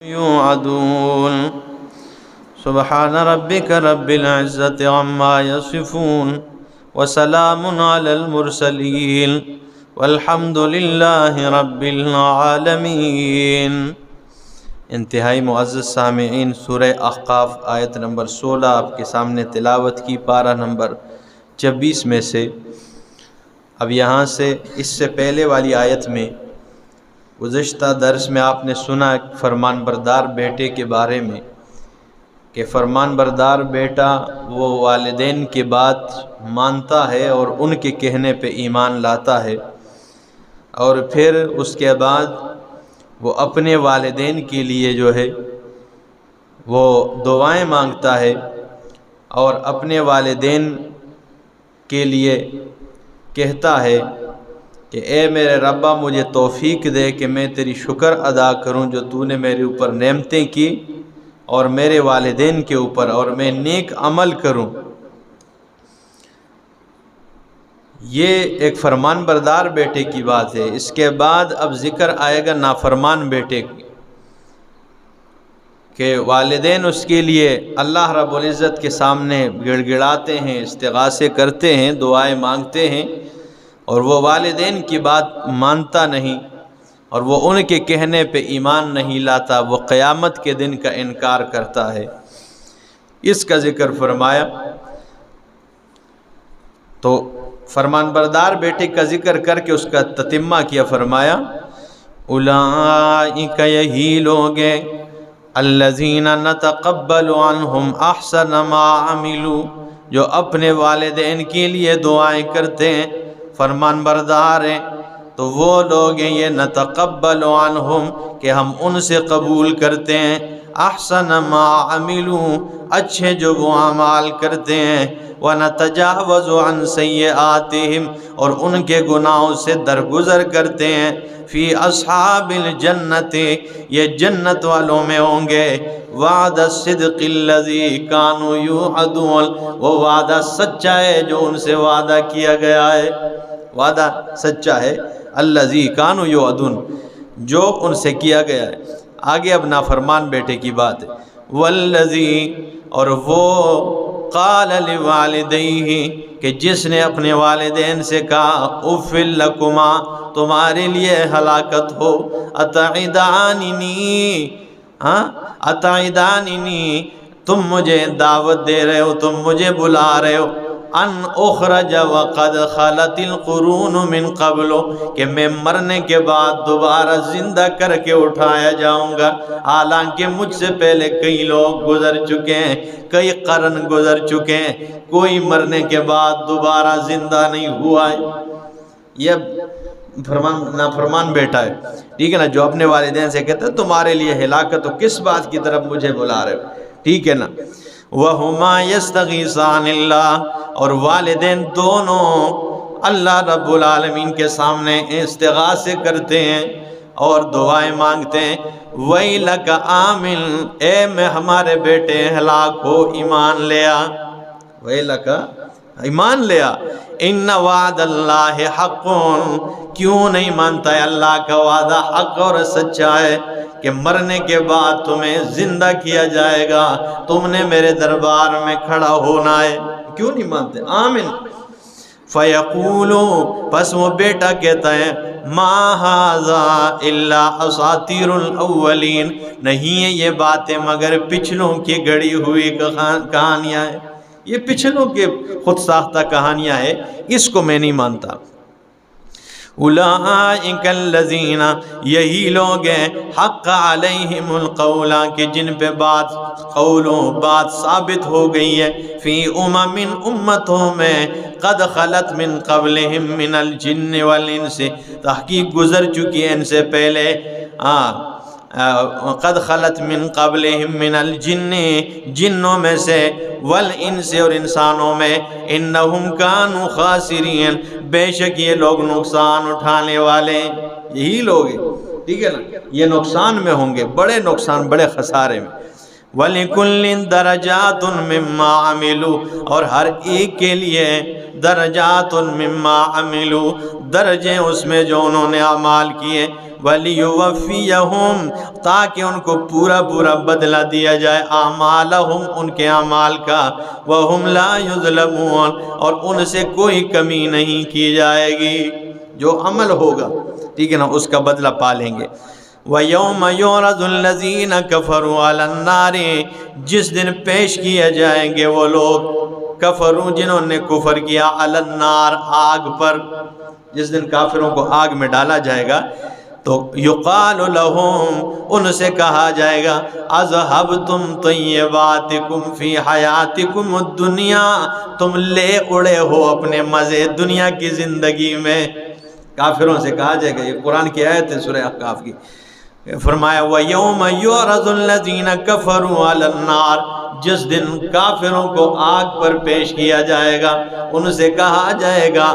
يوعدون سبحان ربك رب العزة عما يصفون وسلام على المرسلين والحمد لله رب العالمين۔ انتہائی معزز سامعین، سورہ احقاف آیت نمبر 16 آپ کے سامنے تلاوت کی، پارہ نمبر 26 میں سے۔ اب یہاں سے اس سے پہلے والی آیت میں گزشتہ درس میں آپ نے سنا فرمان بردار بیٹے کے بارے میں کہ فرمان بردار بیٹا وہ والدین کی بات مانتا ہے اور ان کے کہنے پہ ایمان لاتا ہے، اور پھر اس کے بعد وہ اپنے والدین کے لیے جو ہے وہ دعائیں مانگتا ہے اور اپنے والدین کے لیے کہتا ہے کہ اے میرے ربا مجھے توفیق دے کہ میں تیری شکر ادا کروں جو تو نے میرے اوپر نعمتیں کی اور میرے والدین کے اوپر، اور میں نیک عمل کروں۔ یہ ایک فرمان بردار بیٹے کی بات ہے۔ اس کے بعد اب ذکر آئے گا نافرمان بیٹے کی کہ والدین اس کے لیے اللہ رب العزت کے سامنے گڑ گڑاتے ہیں، استغاثے کرتے ہیں، دعائیں مانگتے ہیں، اور وہ والدین کی بات مانتا نہیں اور وہ ان کے کہنے پہ ایمان نہیں لاتا، وہ قیامت کے دن کا انکار کرتا ہے۔ اس کا ذکر فرمایا۔ تو فرمان بردار بیٹے کا ذکر کر کے اس کا تتمہ کیا، فرمایا اولئک، یہی لوگ ہیں، الذین نتقبل عنہم احسن ما عملوا، جو اپنے والدین کے لیے دعائیں کرتے ہیں، فرمان بردار ہیں، تو وہ لوگ ہیں یہ نتقبل عنہم کہ ہم ان سے قبول کرتے ہیں، احسن ما عملوا، اچھے جو وہ اعمال کرتے ہیں، ونتجاوز عن سیئاتہم، اور ان کے گناہوں سے درگزر کرتے ہیں، فی اصحاب الجنت، یہ جنت والوں میں ہوں گے، وعد الصدق الذی کانوا یوعدون، وہ وعدہ سچا ہے جو ان سے وعدہ کیا گیا ہے، وعدہ سچا ہے، الذی کانوا یوعدون، جو ان سے کیا گیا ہے۔ آگے اب نافرمان بیٹے کی بات ہے، والذی، اور وہ قال لوالدیہ، کہ جس نے اپنے والدین سے کہا اف لکما، تمہارے لیے ہلاکت ہو، اتعداننی، تم مجھے دعوت دے رہے ہو، تم مجھے بلا رہے ہو، ان اخرج وقد خلت القرون من قبل، کہ میں مرنے کے بعد دوبارہ زندہ کر کے اٹھایا جاؤں گا، حالانکہ مجھ سے پہلے کئی لوگ گزر چکے ہیں، کئی قرن گزر چکے ہیں، کوئی مرنے کے بعد دوبارہ زندہ نہیں ہوا ہے۔ یہ نافرمان بیٹا ہے، ٹھیک ہے نا، جو اپنے والدین سے کہتا ہے تمہارے لیے ہلاکت ہو، کس بات کی طرف مجھے بلا رہے ہو، ٹھیک ہے نا۔ وَهُمَا يَسْتَغِيثَانِ اللَّهِ، اور والدین دونوں اللہ رب العالمین کے سامنے استغاثے کرتے ہیں اور دعائیں مانگتے ہیں، وَيْلَكَ آمِن، اے میں ہمارے بیٹے ہلاک ہو، ایمان لیا، وَيْلَكَ، ایمان لیا، اِنَّ وَعْدَ اللَّهِ حَقٌ، کیوں نہیں مانتا ہے اللہ کا وعدہ حق اور سچا ہے کہ مرنے کے بعد تمہیں زندہ کیا جائے گا، تم نے میرے دربار میں کھڑا ہونا ہے، کیوں نہیں مانتے؟ آمین۔ فَيَقُولُوا، پس وہ بیٹا کہتا ہے، مَا هَذَا إِلَّا أَسَاطِيرُ الْأَوَّلِينَ، نہیں ہے یہ باتیں مگر پچھلوں کی گڑی ہوئی کہانیاں ہیں، یہ پچھلوں کے خود ساختہ کہانیاں ہیں، اس کو میں نہیں مانتا۔ اولئک الذین، یہی لوگ ہیں، حق علیہم القول، کہ جن پہ بات ثابت ہو گئی ہے، فی امتوں میں، قد خلت من قبلہم من الجن والانس، تحقیق گزر چکی ہے ان سے پہلے، قد خلت من قبلہم من الجن، جنوں میں سے، والانس، اور انسانوں میں، انہم کانوا خاسرین، بے شک یہ لوگ نقصان اٹھانے والے، یہی لوگ ہیں، ٹھیک ہے نا، یہ نقصان میں ہوں گے، بڑے نقصان، بڑے خسارے میں۔ وَلِكُلٍّ دَرَجَاتٌ مِّمَّا عَمِلُوا، اور ہر ایک کے لیے درجات مما عملوا، درجے اس میں جو انہوں نے اعمال کیے، وَلِيُوَفِّيَهُمْ، تاکہ ان کو پورا پورا بدلہ دیا جائے اعمالہم، ان کے اعمال کا، وَهُمْ لَا يُظْلَمُونَ، اور ان سے کوئی کمی نہیں کی جائے گی، جو عمل ہوگا ٹھیک ہے نا اس کا بدلہ پا لیں گے۔ وَيَوْمَ يُعْرَضُ الَّذِينَ كَفَرُوا عَلَى النَّارِ، جس دن پیش کیے جائیں گے وہ لوگ کفروں جنہوں نے کفر کیا، علی النار، آگ پر، جس دن کافروں کو آگ میں ڈالا جائے گا تو یقال لہم، ان سے کہا جائے گا اذہبتم طیباتکم فی حیاتکم الدنیا، تم لے اڑے ہو اپنے مزے دنیا کی زندگی میں۔ کافروں سے کہا جائے گا، یہ قرآن کی آیت ہے سورہ احقاف کی، فرمایا وَيَوْمَ يُعْرَضُ الَّذِينَ كَفَرُوا عَلَى النَّارِ، جس دن کافروں کو آگ پر پیش کیا جائے گا، ان سے کہا جائے گا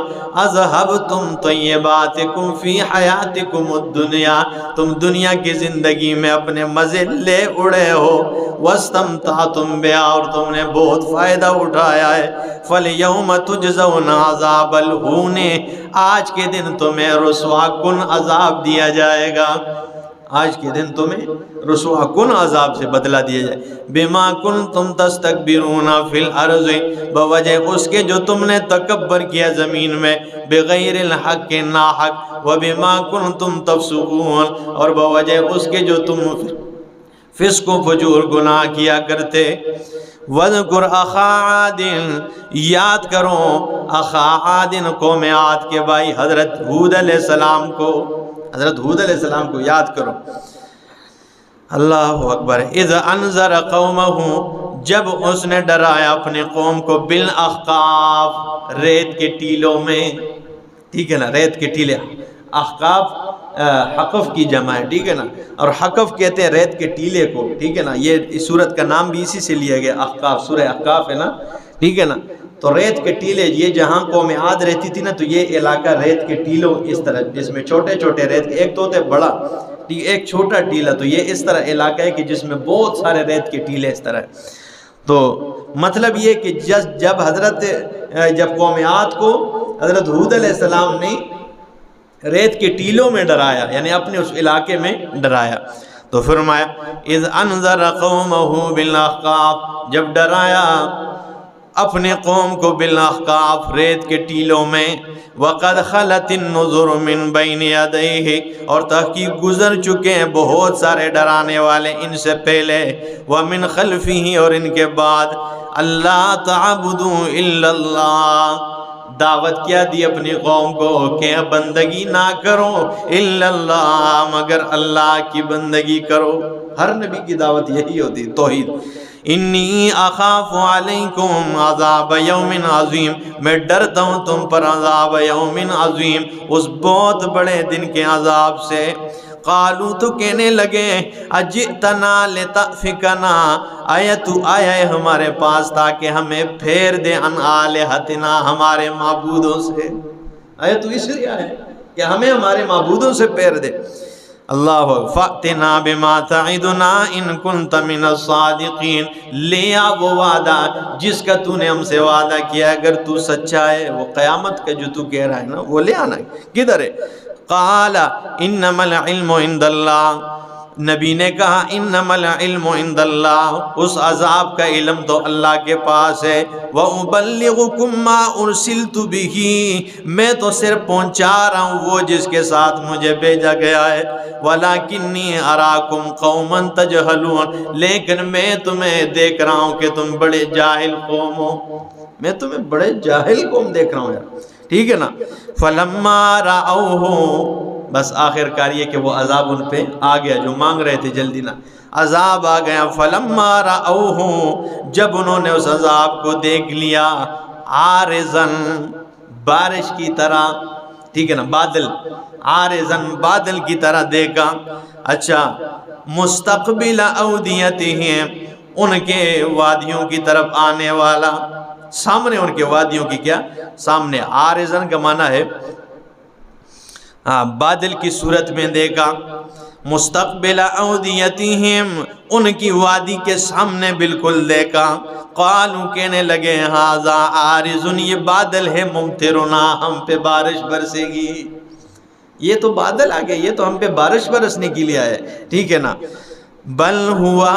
اذہبتم طیباتکم فی حیاتکم الدنیا، تم دنیا کی زندگی میں اپنے مزے لے اڑے ہو، واستمتعتم بہا، اور تم نے بہت فائدہ اٹھایا ہے، فَالْيَوْمَ تُجْزَوْنَ عَذَابَ الْہُونِ، آج کے دن تمہیں رسوا کن عذاب دیا جائے گا، آج کے دن تمہیں رسوا کن عذاب سے بدلہ دیا جائے، بما کنتم تستکبرون فی الارض، بوجہ اس کے جو تم نے تکبر کیا زمین میں، بغیر الحق، ناحق، وبما کنتم تفسقون، اور بوجہ اس کے جو تم فسق و فجور گناہ کیا کرتے۔ وَذْكُرْ أَخَا عَادٍ، یاد کرو اخا عاد، قوم عاد کے بھائی حضرت ہود علیہ السلام کو، حضرت ہود علیہ السلام کو یاد کرو۔ اللہ اکبر۔ اذ انذر قومہ، جب اس نے ڈرایا اپنے قوم کو، بالاحقاف، ریت کے ٹیلوں میں، ٹھیک ہے نا، ریت کے ٹیلے، احقاف حقف کی جمع ہے، ٹھیک ہے نا، اور حقف کہتے ہیں ریت کے ٹیلے کو، ٹھیک ہے نا، یہ اس سورت کا نام بھی اسی سے لیا گیا، احقاف، سورہ احقاف ہے نا، ٹھیک ہے نا، تو ریت کے ٹیلے، یہ جہاں قوم عاد رہتی تھی نا، تو یہ علاقہ ریت کے ٹیلوں اس طرح، جس میں چھوٹے چھوٹے ریت کے، ایک تو ہوتے بڑا، ایک چھوٹا ٹیلا، تو یہ اس طرح علاقہ ہے کہ جس میں بہت سارے ریت کے ٹیلے اس طرح ہے۔ تو مطلب یہ کہ جب قوم عاد کو حضرت ہود علیہ السلام نے ریت کے ٹیلوں میں ڈرایا، یعنی اپنے اس علاقے میں ڈرایا، تو فرمایا اذ انذر قومہ بالاحقاف، جب ڈرایا اپنے قوم کو بالاحقاف، ریت کے ٹیلوں میں، وقد خلت النذر من بین یدیہ، اور تحقیق گزر چکے ہیں بہت سارے ڈرانے والے ان سے پہلے، ومن خلفہ، اور ان کے بعد، اللہ تعبدوا الا اللہ، دعوت کیا دی اپنی قوم کو کہ بندگی نہ کرو، الا اللہ، مگر اللہ کی بندگی کرو۔ ہر نبی کی دعوت یہی ہوتی، توحید۔ انی اخاف علیکم عذاب یوم عظیم، میں ڈرتا ہوں تم پر عذاب یوم عظیم، اس بہت بڑے دن کے عذاب سے۔ قالو، تو کہنے لگے، اجئتنا لتأفکنا، آیا تو آیا ہے ہمارے پاس تاکہ ہمیں پھیر دے، عن آلہتنا، ہمارے معبودوں سے، آیا تو اس لیے آیا کہ ہمیں ہمارے معبودوں سے پھیر دے۔ اللہ فأتنا بما تعدنا ان کنت من الصادقین، لیا وہ وعدہ جس کا تو نے ہم سے وعدہ کیا، اگر تو سچا ہے، وہ قیامت کا جو تو کہہ رہا ہے نا، وہ لے آنا ہے، کدھر ہے؟ قال انما العلم عند اللہ، نبی نے کہا انما العلم عند اللہ، اس عذاب کا علم تو اللہ کے پاس ہے، وَأُبَلِّغُكُمْ مَا أُرْسِلْتُ بِهِ، میں تو صرف پہنچا رہا ہوں وہ جس کے ساتھ مجھے بھیجا گیا ہے، وَلَكِنِّي أَرَاكُمْ قَوْمًا تَجْهَلُونَ، لیکن میں تمہیں دیکھ رہا ہوں کہ تم بڑے جاہل قوم ہو، میں تمہیں بڑے جاہل قوم دیکھ رہا ہوں یار، ٹھیک ہے نا۔ فَلَمَّا رَأَوْهُ، بس آخر کار یہ کہ وہ عذاب ان پہ آ گیا جو مانگ رہے تھے، جلدی نہ، عذاب آ گیا۔ فَلَمَّا رَأَوْهُ، جب انہوں نے اس عذاب کو دیکھ لیا، عارضاً، بارش کی طرح، ٹھیک ہے نا، بادل، عارضاً، بادل کی طرح دیکھا، اچھا، مستقبل اودیتہم، ان کے وادیوں کی طرف آنے والا، سامنے ان کے وادیوں کی، کیا سامنے، عارضاً کا معنی ہے بادل کی صورت میں دیکھا، مستقبل اودیتہم، ان کی وادی کے سامنے بالکل دیکھا، قالو کہنے لگے ھذا عارض، یہ بادل ہے، ممطرنا، ہم پہ بارش برسے گی، یہ تو بادل آ گئے، یہ تو ہم پہ بارش برسنے کے لیے آئے، ٹھیک ہے نا، بل ہوا،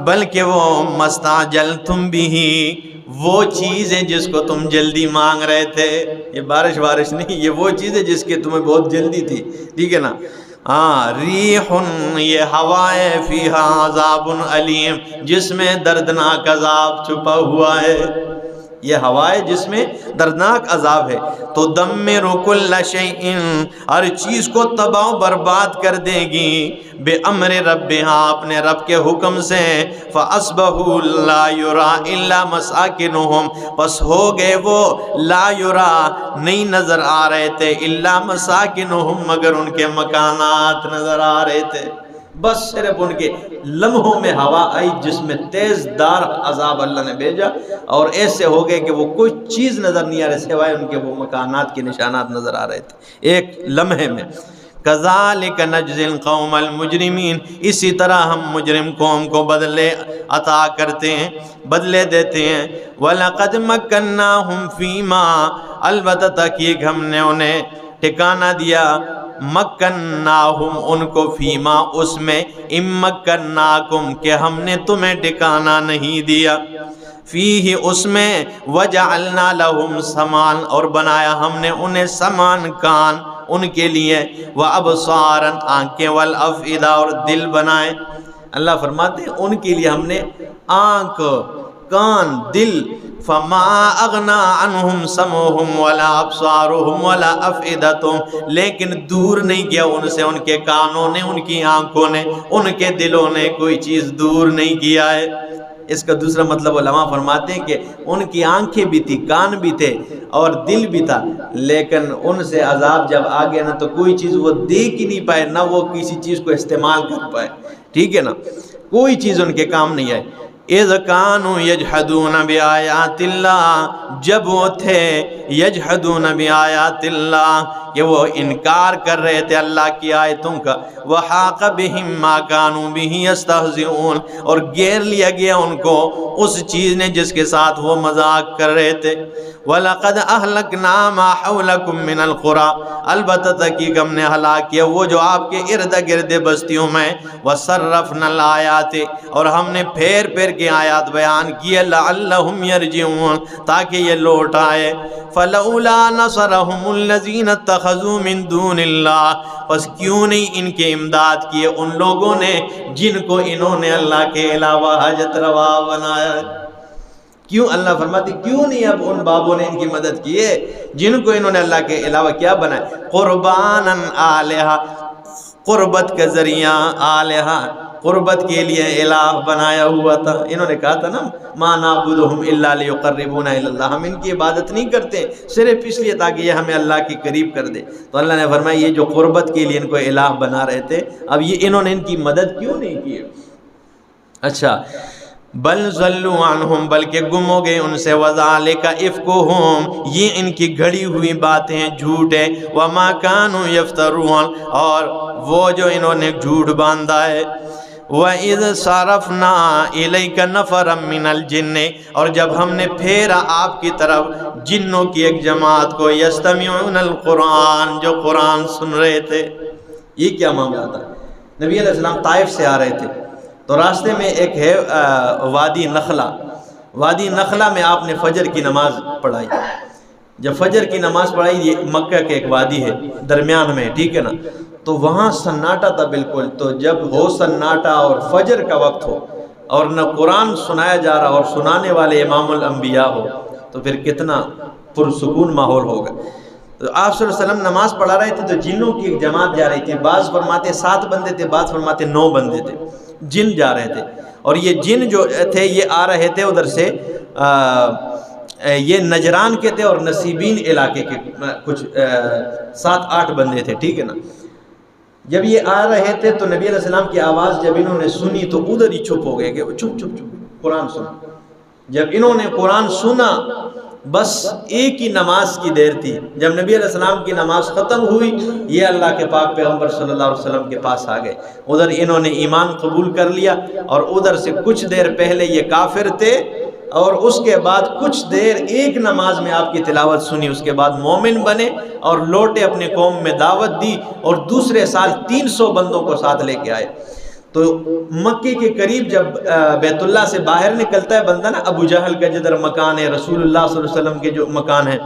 بلکہ وہ مستعجلتم بھی، وہ چیز ہے جس کو تم جلدی مانگ رہے تھے، یہ بارش نہیں، یہ وہ چیز ہے جس کی تمہیں بہت جلدی تھی، ٹھیک ہے نا، ریح، یہ ہوائے، فیہا عذاب علیم، جس میں دردناک عذاب چھپا ہوا ہے، یہ ہوائے جس میں دردناک عذاب ہے، تو تدمر کل شیء، ہر چیز کو تباہ و برباد کر دے گی، بے امر ربہا، اپنے رب کے حکم سے، فاصبحوا لا یری الا مساکنہم، پس ہو گئے وہ لا یری، نہیں نظر آ رہے تھے، الا مساکنہم، مگر ان کے مکانات نظر آ رہے تھے، بس صرف ان کے لمحوں میں ہوا آئی جس میں تیز دار عذاب اللہ نے بھیجا، اور ایسے ہو گئے کہ وہ کوئی چیز نظر نہیں آ رہے سوائے ان کے وہ مکانات کے نشانات نظر آ رہے تھے ایک لمحے میں۔ کذالک نجزی القوم المجرمین، اسی طرح ہم مجرم قوم کو بدلے عطا کرتے ہیں، بدلے دیتے ہیں۔ وَلَقَدْ مَكَّنَّاهُمْ فِيمَا، البتہ تحقیق ہم نے انہیں ٹھکانہ دیا، مکناہم، ان کو، فیما، اس میں، امکناکم، کہ ہم نے تمہیں ٹھکانہ نہیں دیا، فیہ، اس میں، وجعلنا لہم سمعا، اور بنایا ہم نے انہیں سمعا، کان ان کے لیے، وابصارا، آنکھیں، والافئدہ، اور دل بنائے۔ اللہ فرماتے ہیں ان کے لیے ہم نے آنکھ، کان، دل، فما اغنا عنہم سمعہم ولا ابصارہم ولا افئدتہم، لیکن دور نہیں کیا ان سے ان کے کانوں نے، ان کی آنکھوں نے، ان کے دلوں نے کوئی چیز دور نہیں کیا ہے۔ اس کا دوسرا مطلب علماء فرماتے ہیں کہ ان کی آنکھیں بھی تھی، کان بھی تھے اور دل بھی تھا، لیکن ان سے عذاب جب آ گیا نا تو کوئی چیز وہ دیکھ ہی نہیں پائے، نہ وہ کسی چیز کو استعمال کر پائے، ٹھیک ہے نا، کوئی چیز ان کے کام نہیں آئے۔ اذ کانوا یجحدون بآیات اللہ، جب وہ تھے یجحدون بآیات اللہ، کہ وہ انکار کر رہے تھے اللہ کی آیتوں کا، وحاق بہم ما کانوا بہ یستہزئون، اور گھیر لیا گیا ان کو اس چیز نے جس کے ساتھ وہ مذاق کر رہے تھے۔ وَلَقَدْ أَهْلَكْنَا مَا حَوْلَكُمْ مِنَ الْقُرَىٰ، البتہ تحقیق ہم نے ہلاک کیا وہ جو آپ کے ارد گرد بستیوں میں، وَصَرَّفْنَا الْآيَاتِ، اور ہم نے پھیر پھیر کے آیات بیان کیے، لَعَلَّهُمْ يَرْجِعُونَ، تاکہ یہ لوٹ آئے۔ فَلَوْلَا نَصَرَهُمُ الَّذِينَ اتَّخَذُوا مِن دُونِ اللَّهِ، پس کیوں نہیں ان کے امداد کیے ان لوگوں نے جن کو انہوں نے اللہ کے علاوہ حاجت روا بنایا ہے؟ کیوں اللہ فرماتی کیوں نہیں اب ان بابوں نے ان کی مدد کی ہے جن کو انہوں نے اللہ کے علاوہ کیا بنایا؟ قربانا آلہہ، قربت کا ذریعہ، آلہہ، قربت کے لیے الہ بنایا ہوا تھا۔ انہوں نے کہا تھا نا ما نعبدہم الا لیقربونا الی اللہ، ہم ان کی عبادت نہیں کرتے صرف اس لیے تاکہ یہ ہمیں اللہ کے قریب کر دے۔ تو اللہ نے فرمایا یہ جو قربت کے لیے ان کو الہ بنا رہے تھے، اب یہ انہوں نے ان کی مدد کیوں نہیں کی؟ اچھا، بل ضلوا عنہم، بلکہ گم ہو گئے ان سے، وذالک افکہم، یہ ان کی گھڑی ہوئی باتیں ہیں، جھوٹ ہے، وما کانوا یفترون، اور وہ جو انہوں نے جھوٹ باندھا ہے۔ وَإِذْ صَرَفْنَا إِلَيْكَ نَفَرًا مِّنَ الْجِنِّ، اور جب ہم نے پھیرا آپ کی طرف جنوں کی ایک جماعت کو، يَسْتَمِعُونَ الْقُرْآنَ، جو قرآن سن رہے تھے۔ یہ کیا معاملہ تھا؟ نبی علیہ السلام طائف سے آ رہے تھے تو راستے میں ایک ہے وادی نخلہ، وادی نخلہ میں آپ نے فجر کی نماز پڑھائی۔ جب فجر کی نماز پڑھائی، یہ مکہ کے ایک وادی ہے درمیان میں، ٹھیک ہے نا، تو وہاں سناٹا تھا بالکل۔ تو جب ہو سناٹا اور فجر کا وقت ہو اور نہ قرآن سنایا جا رہا اور سنانے والے امام الانبیاء ہو تو پھر کتنا پرسکون ماحول ہوگا۔ تو آپ صلی اللہ علیہ وسلم نماز پڑھا رہے تھے تو جنوں کی ایک جماعت جا رہی تھی، بعض فرماتے 7 بندے تھے، بعض فرماتے 9 بندے تھے، جن جا رہے تھے، اور یہ جن جو تھے یہ آ رہے تھے ادھر سے، یہ نجران کے تھے اور نصیبین علاقے کے کچھ 7-8 بندے تھے، ٹھیک ہے نا۔ جب یہ آ رہے تھے تو نبی علیہ السلام کی آواز جب انہوں نے سنی تو ادھر ہی چھپ ہو گئے کہ چپ چپ چپ قرآن سنا۔ جب انہوں نے قرآن سنا بس ایک ہی نماز کی دیر تھی، جب نبی علیہ السلام کی نماز ختم ہوئی یہ اللہ کے پاک پیغمبر صلی اللہ علیہ وسلم کے پاس آ گئے، ادھر انہوں نے ایمان قبول کر لیا، اور ادھر سے کچھ دیر پہلے یہ کافر تھے، اور اس کے بعد کچھ دیر ایک نماز میں آپ کی تلاوت سنی، اس کے بعد مومن بنے اور لوٹے، اپنے قوم میں دعوت دی، اور دوسرے سال 300 بندوں کو ساتھ لے کے آئے۔ تو مکے کے قریب جب بیت اللہ سے باہر نکلتا ہے بندہ نا، ابو جہل کا جدھر مکان ہے، رسول اللہ صلی اللہ علیہ وسلم کے جو مکان ہے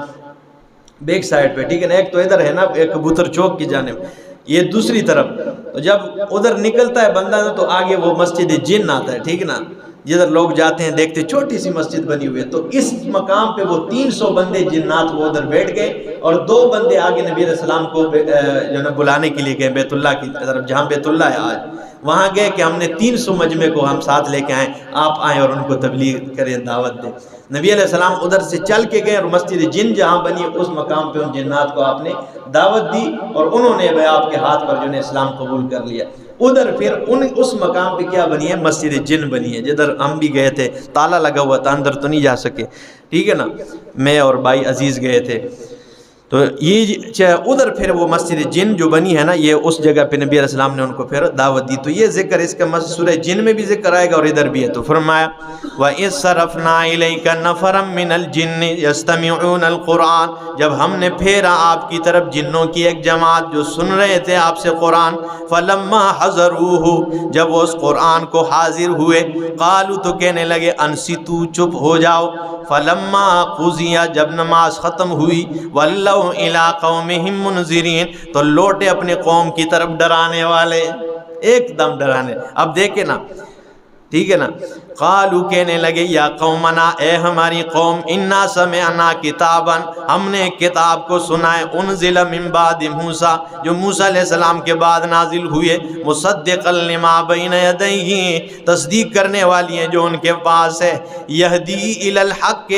بیک سائڈ پہ، ٹھیک ہے نا، ایک تو ادھر ہے نا، ایک کبوتر چوک کی جانب، یہ دوسری طرف، تو جب ادھر نکلتا ہے بندہ تو آگے وہ مسجد جن آتا ہے، ٹھیک ہے نا، جدھر لوگ جاتے ہیں دیکھتے چھوٹی سی مسجد بنی ہوئی ہے، تو اس مقام پہ وہ 300 بندے جنات وہ ادھر بیٹھ گئے، اور 2 بندے آگے نبی علیہ السلام کو جو نا بلانے کے لیے گئے بیت اللہ کی طرف، جہاں بیت اللہ ہے آج، وہاں گئے کہ ہم نے 300 مجمع کو ہم ساتھ لے کے آئیں، آپ آئیں اور ان کو تبلیغ کریں، دعوت دیں۔ نبی علیہ السلام ادھر سے چل کے گئے، اور مسجد جن جہاں بنی اس مقام پہ ان جنات کو آپ نے دعوت دی، اور انہوں نے آپ کے ہاتھ پر جو ہے اسلام قبول کر لیا۔ ادھر پھر اس مقام پہ کیا بنی ہے؟ مسجد جن بنی ہے، جدھر ہم بھی گئے تھے، تالا لگا ہوا تھا، اندر تو نہیں جا سکے، ٹھیک ہے نا، میں اور بھائی عزیز گئے تھے۔ تو یہ ادھر پھر وہ مسجد جن جو بنی ہے نا، یہ اس جگہ پہ نبی علیہ السلام نے ان کو پھر دعوت دی۔ تو یہ ذکر اس کا سورہ جن میں بھی ذکر آئے گا، اور ادھر بھی ہے۔ تو فرمایا وَإِذْ صَرَفْنَا إِلَيْكَ نَفَرًا مِّنَ الْجِنِّ يَسْتَمِعُونَ الْقُرْآنَ، جب ہم نے پھیرا آپ کی طرف جنوں کی ایک جماعت جو سن رہے تھے آپ سے قرآن، فَلَمَّا حَضَرُوهُ، جب وہ اس قرآن کو حاضر ہوئے، قالوا، تو کہنے لگے، انصتوا، چپ ہو جاؤ، فَلَمَّا قُضِيَ، جب نماز ختم ہوئی، وَلَّوْا إِلَىٰ قَوْمِهِمْ مُنذِرِينَ، تو لوٹے اپنے قوم کی طرف ڈرانے والے، ایک دم ڈرانے۔ اب دیکھیں نا، ٹھیک ہے نا، قالوا، کہنے لگے، یا قومنا، اے ہماری قوم، انا سمعنا کتابا، ہم نے ایک کتاب کو سنا ہے، انزل من بعد موسیٰ، جو موسیٰ علیہ السلام کے بعد نازل ہوئے، مصدقا لما بین یدیہ، تصدیق کرنے والی ہیں جو ان کے پاس ہے، یہدی الی الحق،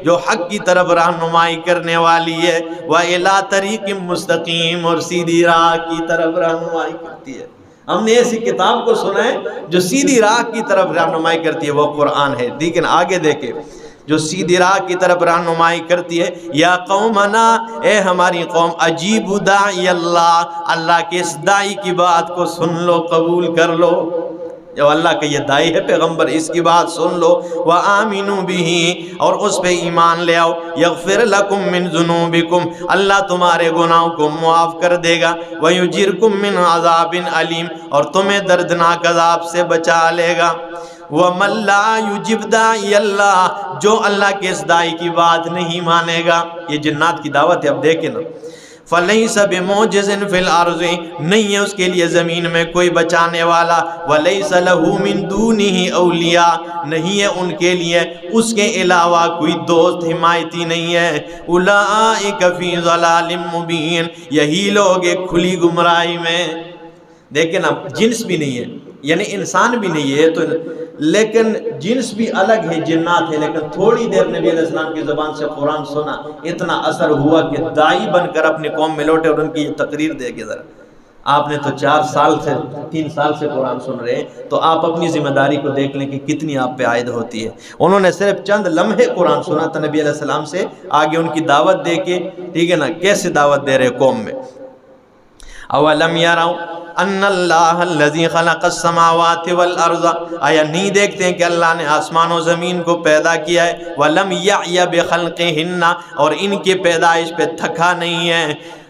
جو حق کی طرف رہنمائی کرنے والی ہے، وإلی طریق مستقیم، اور سیدھی راہ کی طرف رہنمائی کرتی ہے۔ ہم نے ایسی کتاب کو سنا ہے جو سیدھی راہ کی طرف رہنمائی کرتی ہے، وہ قرآن ہے۔ لیکن آگے دیکھیں، جو سیدھی راہ کی طرف رہنمائی کرتی ہے، یا قومنا، اے ہماری قوم، اجیبوا داعی اللہ، اللہ کے اس داعی کی بات کو سن لو، قبول کر لو، جو اللہ کا یہ داعی ہے پیغمبر، اس کی بات سن لو، وآمنوا بہ، اور اس پہ ایمان لے آؤ، یغفر لکم من ذنوبکم، اللہ تمہارے گناہوں کو معاف کر دے گا، ویجرکم من عذاب علیم، اور تمہیں دردناک عذاب سے بچا لے گا۔ وَمَن لَّا يُجِبْ دَاعِيَ اللَّهِ، جو اللہ کے اس داعی کی بات نہیں مانے گا، یہ جنات کی دعوت ہے۔ اب دیکھیں نا، فَلَيْسَ بِمُعْجِزٍ فِي الْأَرْضِ، نہیں ہے اس کے لیے زمین میں کوئی بچانے والا، وَلَيْسَ لَهُ مِن دُونِهِ أَوْلِيَاء، نہیں ہے ان کے لیے اس کے علاوہ کوئی دوست حمایتی نہیں ہے، أُولَٰئِكَ فِي ضَلَالٍ مُّبِينٍ، یہی لوگ ایک کھلی گمراہی میں۔ دیکھیں نا، جنس بھی نہیں ہے، یعنی انسان بھی نہیں ہے، تو لیکن جنس بھی الگ ہے، جنات ہے، لیکن تھوڑی دیر نبی علیہ السلام کی زبان سے قرآن سنا، اتنا اثر ہوا کہ داعی بن کر اپنی قوم میں لوٹے، اور ان کی یہ تقریر دے کے ذرا، آپ نے تو 3 سال سے قرآن سن رہے ہیں، تو آپ اپنی ذمہ داری کو دیکھ لیں کہ کتنی آپ پہ عائد ہوتی ہے۔ انہوں نے صرف چند لمحے قرآن سنا تھا نبی علیہ السلام سے، آگے ان کی دعوت دے کے، ٹھیک ہے نا، کیسے دعوت دے رہے قوم میں۔ اولم یروا ان اللہ الذی خلق السماوات والارض، آیا نہیں دیکھتے ہیں کہ اللہ نے آسمان و زمین کو پیدا کیا ہے، ولم یعی بخلقہن، اور ان کی پیدائش پہ تھکا نہیں ہے،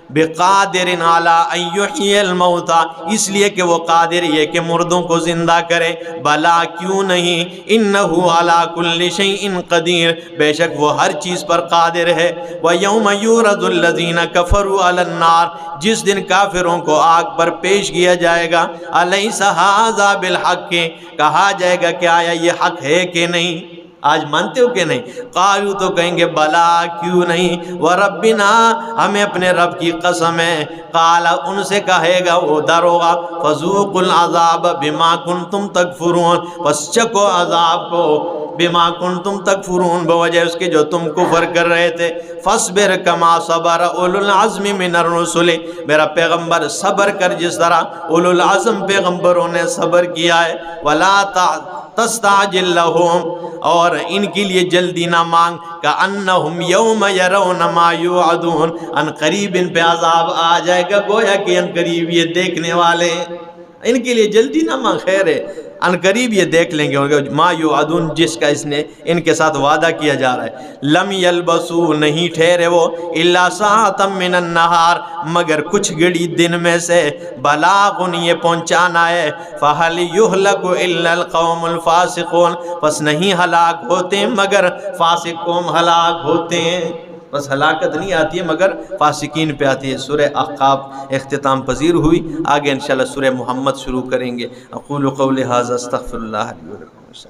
بقادر علی ان یحیی الموتى، اس لیے کہ وہ قادر یہ کہ مردوں کو زندہ کرے، بلا، کیوں نہیں، انہ علی کل شیء قدیر، بے شک وہ ہر چیز پر قادر ہے۔ ویوم یورد الذین کفروا علی النار، جس دن کافروں کو آگ پر پیش کیا جائے گا، الیس ھذا بالحق، کہا جائے گا کہ آیا یہ حق ہے کہ نہیں، آج مانتے ہو کہ نہیں؟ قالوا، تو کہیں گے بلا، کیوں نہیں، وربنا، ہمیں اپنے رب کی قسم ہے، قال، ان سے کہے گا وہ دروغا، فذوقوا العذاب بما کنتم تکفرون، پس چکو عذاب کو، بما کنتم تکفرون، بوجہ اس کے جو تم کفر کر رہے تھے، فاصبر کما صبر اولو العزم من الرسل، میرا پیغمبر صبر کر جس طرح اولو العزم پیغمبروں نے صبر کیا ہے، ولا تستعجل لهم، اور ان کے لیے جلدی نہ مانگ، کأنہم یوم یرون ما یوعدون، ان قریب ان پہ عذاب آ جائے گا، گویا کہ ان قریب یہ دیکھنے والے ہیں، ان کے لیے جلدی نہ مانگ، خیر ہے ان قریب یہ دیکھ لیں گے ما یوعدون، جس کا اس نے ان کے ساتھ وعدہ کیا جا رہا ہے۔ لم یلبسوا، نہیں ٹھہرے وہ، الا ساعۃ من النہار، مگر کچھ گھڑی دن میں سے، بلاغ، یہ پہنچانا ہے، فہل یہلک الا القوم الفاسقون، پس نہیں ہلاک ہوتے مگر فاسق قوم ہلاک ہوتے ہیں، بس ہلاکت نہیں آتی ہے مگر فاسقین پہ آتی ہے۔ سورہ احقاف اختتام پذیر ہوئی، آگے انشاءاللہ سورہ محمد شروع کریں گے۔ اقول قولی ھذا استغفر اللہ لی ولکم۔